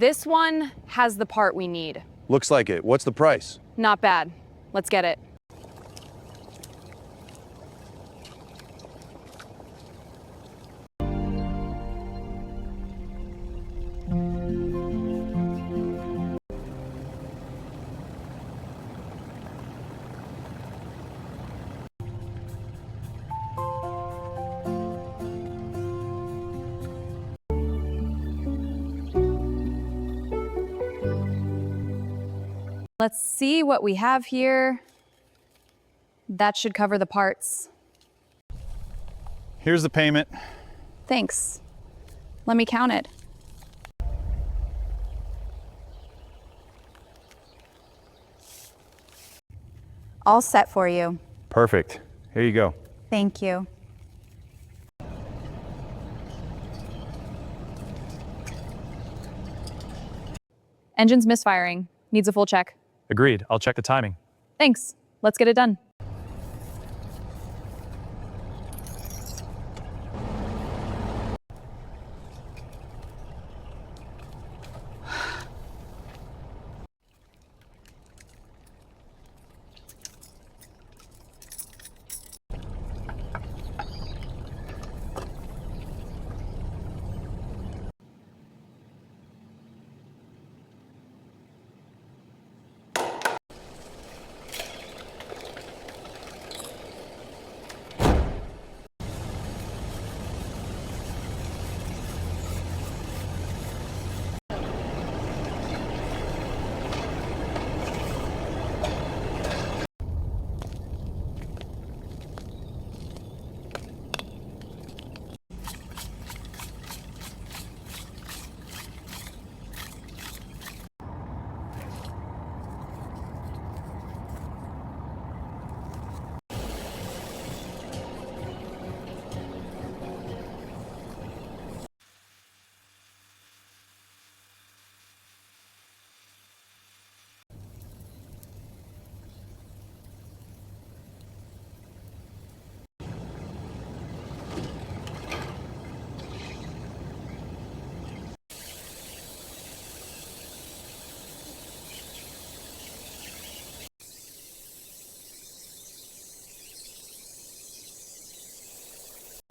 This one has the part we need. Looks like it. What's the price? Not bad. Let's get it. Let's see what we have here. That should cover the parts. Here's the payment. Thanks. Let me count it. All set for you. Perfect. Here you go. Thank you. Engine's misfiring. Needs a full check. Agreed. I'll check the timing. Thanks. Let's get it done.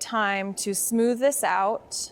Time to smooth this out.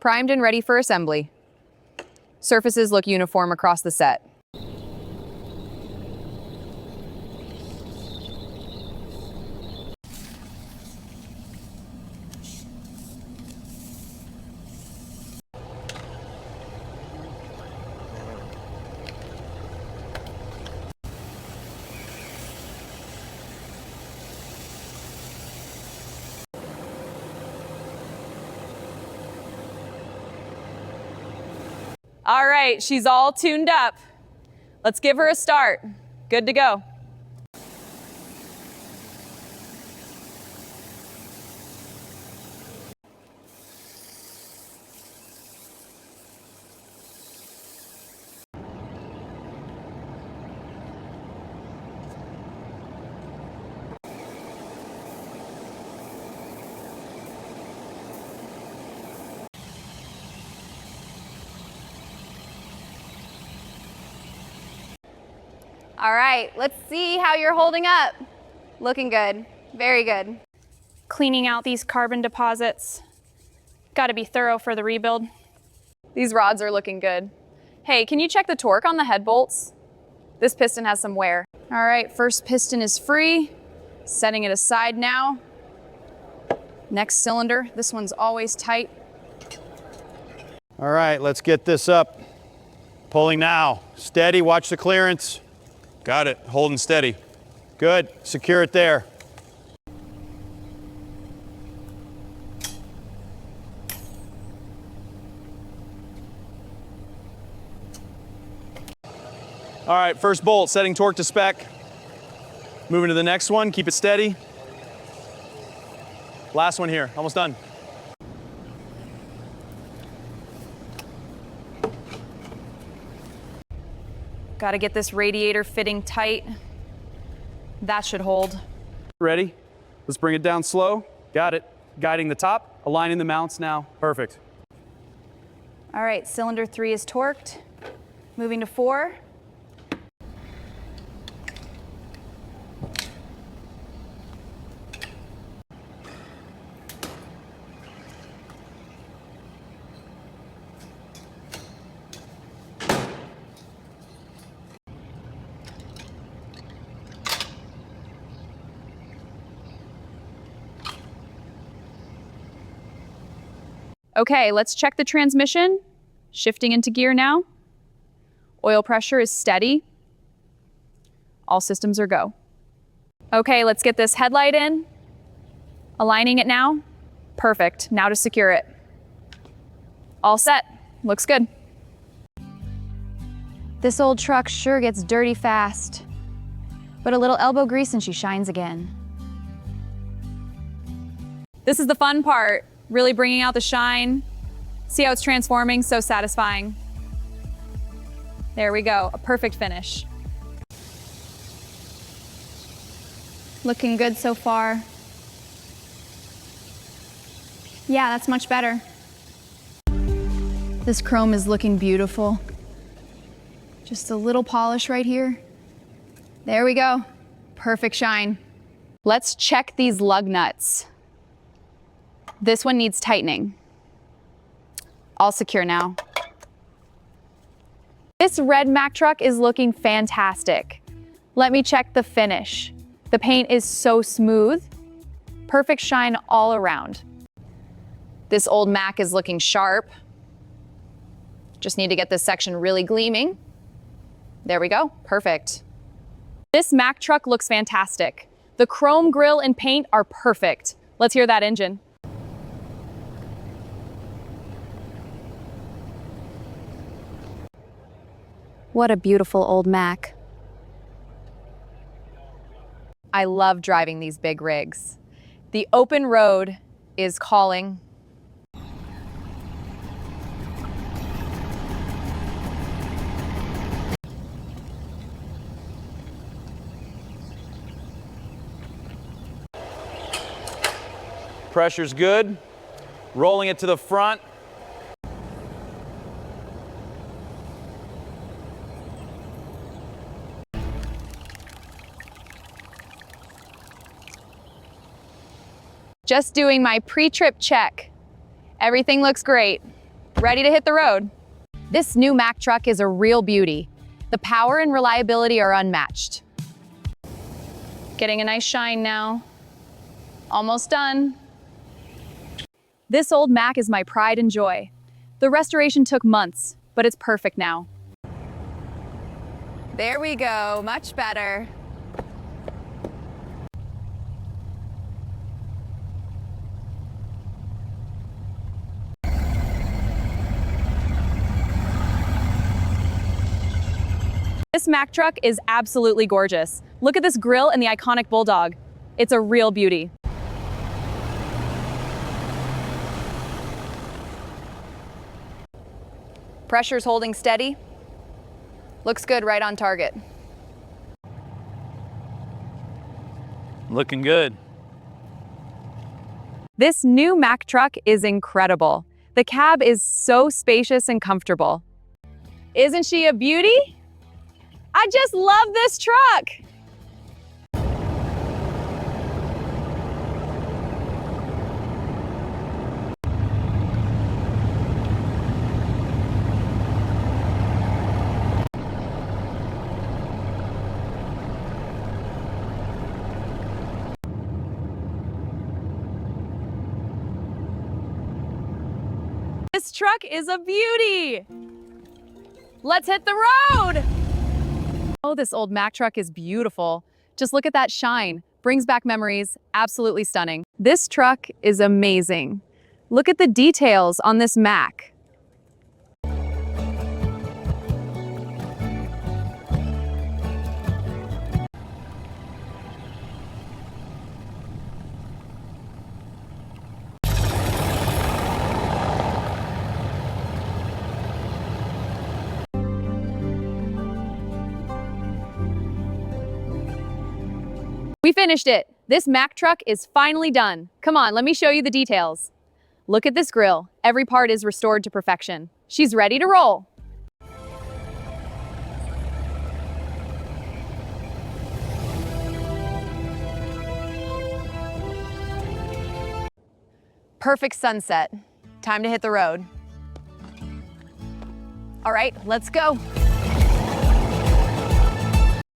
Primed and ready for assembly. Surfaces look uniform across the set. All right, she's all tuned up. Let's give her a start. Good to go. All right, let's see how you're holding up. Looking good, very good. Cleaning out these carbon deposits. Got to be thorough for the rebuild. These rods are looking good. Hey, can you check the torque on the head bolts? This piston has some wear. All right, first piston is free. Setting it aside now. Next cylinder, this one's always tight. All right, let's get this up. Pulling now. Steady, watch the clearance. Got it, holding steady. Good, secure it there. All right, first bolt, setting torque to spec. Moving to the next one, keep it steady. Last one here, almost done. Got to get this radiator fitting tight. That should hold. Ready? Let's bring it down slow. Got it. Guiding the top, aligning the mounts now. Perfect. All right, cylinder 3 is torqued. Moving to 4. Okay, let's check the transmission. Shifting into gear now. Oil pressure is steady. All systems are go. Okay, let's get this headlight in. Aligning it now. Perfect, now to secure it. All set, looks good. This old truck sure gets dirty fast, but a little elbow grease and she shines again. This is the fun part. Really bringing out the shine. See how it's transforming, so satisfying. There we go, a perfect finish. Looking good so far. Yeah, that's much better. This chrome is looking beautiful. Just a little polish right here. There we go, perfect shine. Let's check these lug nuts. This one needs tightening. All secure now. This red Mack truck is looking fantastic. Let me check the finish. The paint is so smooth. Perfect shine all around. This old Mack is looking sharp. Just need to get this section really gleaming. There we go, perfect. This Mack truck looks fantastic. The chrome grille and paint are perfect. Let's hear that engine. What a beautiful old Mack. I love driving these big rigs. The open road is calling. Pressure's good. Rolling it to the front. Just doing my pre-trip check. Everything looks great. Ready to hit the road. This new Mack truck is a real beauty. The power and reliability are unmatched. Getting a nice shine now. Almost done. This old Mack is my pride and joy. The restoration took months, but it's perfect now. There we go, much better. This Mack truck is absolutely gorgeous. Look at this grille and the iconic bulldog. It's a real beauty. Pressure's holding steady. Looks good, right on target. Looking good. This new Mack truck is incredible. The cab is so spacious and comfortable. Isn't she a beauty? I just love this truck. This truck is a beauty. Let's hit the road. Oh, this old Mack truck is beautiful. Just look at that shine. Brings back memories. Absolutely stunning. This truck is amazing. Look at the details on this Mack. We finished it. This Mack truck is finally done. Come on, let me show you the details. Look at this grille. Every part is restored to perfection. She's ready to roll. Perfect sunset. Time to hit the road. All right, let's go.